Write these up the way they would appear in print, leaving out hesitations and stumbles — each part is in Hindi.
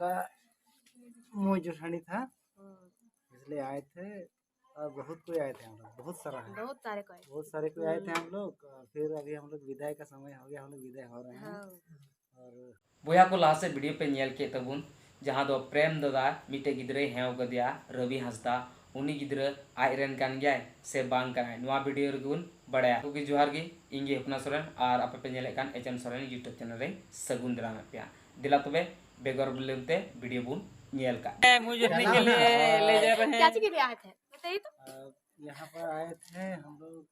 का मुँह जुठानी था, इसलिए आए थे। और बहुत कोई आए थे, हम लोग बहुत सारे कोई आए थे हम लोग। फिर अभी हम लोग विदाई का समय हो गया, हम लोग विदाई हो रहे हैं। और बोया को लास्ट से वीडियो पे नेल के तबुन जहाँ दो प्रेम दादा मिटे गिद्रे हेव गदिया रवि हंसदा उनी गिद्रे आयरन कान गया से बांग कान नुआ वीडियो रगुन बड़ाया क्योंकि जोहार गी इंगे अपना सोरेन और आप पे नेले कान एचएम सोरेन यूट्यूब चैनल रे सगुन द्राम पे दिला तबे बेगर बुलेते वीडियो बुन नेल का मुझे के लिए ले जा रहे हैं। क्या के लिए आए थे बताइए तो। यहाँ पर आए थे हम लोग,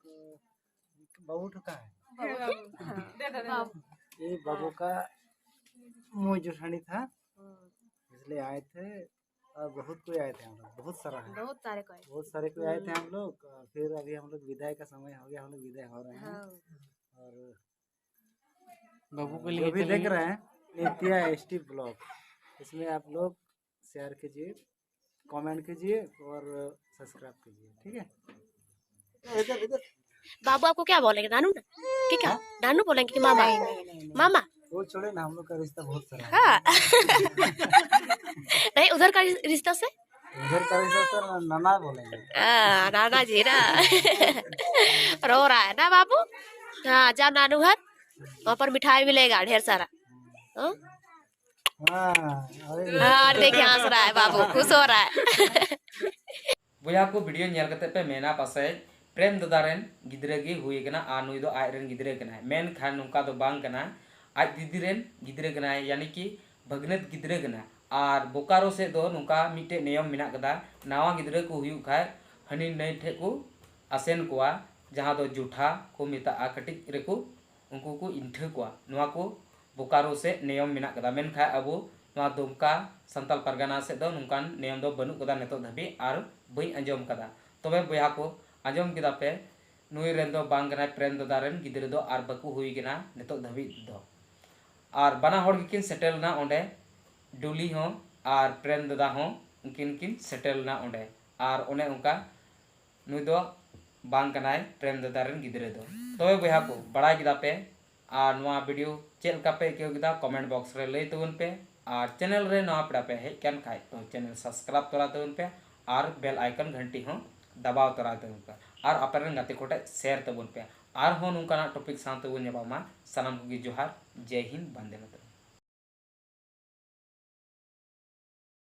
बाबू ठुका है ये बाबू का मुँह जुठानी था, इसलिए आए थे। और बहुत कोई आए थे हम लोग, बहुत सारे कोई आए थे हम लोग। फिर अभी हम लोग विदाई का समय हो गया, हम लोग विदाई हो रहे हैं। और बाबू को जो भी देख रहे हैं नित्या एसटी ब्लॉग, इसमें आप लोग शेयर कीजिए, कमेंट कीजिए और सब्सक्राइब कीजिए, ठीक है। इधर बाबू आपको क्या बोलेंगे, नानू ना कि क्या नानू बोलेंगे कि मामा? मामा वो छोड़े ना, हम लोग का रिश्ता बहुत सारा है। हाँ नहीं उधर का रिश्ता से नाना बोलेंगे। नाना जी ना रो रहा है ना बाबू। हाँ जाओ नानू घर, वहाँ पर मिठाई मिलेगा ढेर सारा। हाँ देखिए हंस रहा है बाबू, खुश हो रहा है। बोया को वीडियो नेल करते पे मेना पासे प्रेम दादा रेन गिद्रे गी हुई कना आ नुई दो आय रेन गिद्रे कना मेन खान नुका दो बांग कना आज दीदी रेन गिद्रे कना यानी कि भगनत गिद्रे कना और बोकारो से दो नुका मिटे नियम मिना कदा नावा गिद्रे को हुई खाए हनी नई ठे को आसेन कोआ जहाँ दो जूठा को मिता आ कटिक रेको उनको को इंठे कोआ नुआ को बोकारो से नियम मिना कदा मेन खाए अबो नुआ दुमका संताल परगना से दो नुकान नियम दो बनु कदा नेतो धबी और बई अंजम कदा तबे बोया को आजम किदा पे नुई रेन दो बांग कना प्रेम दादा रेन गिद्रे दो आर बकु हुई कना नेतो धबी दो और बना होड़ किन सेटल ना ओंडे डुली हो और प्रेम दादा हो उनकिन किन सेटल ना ओंडे और ओने उनका नुई दो बांग कना प्रेम दादा रेन गिद्रे दो तबे बोया को बड़ा किदा पे और नुआ वीडियो चेल का पे केउ किदा कमेंट बॉक्स रे लई तबन पे और चैनल रे नवा पड़ा पे हेज कान खाय तो चैनल सब्सक्राइब तोरा तबन पे और बेल आइकन घंटी हो दबाव तोरा तबन पे और अपरेन गाते कोटे शेयर तबन पे और हो नुका टॉपिक साथ तबन नेबामा सलाम को जोहार जय हिंद बंदे मातरम।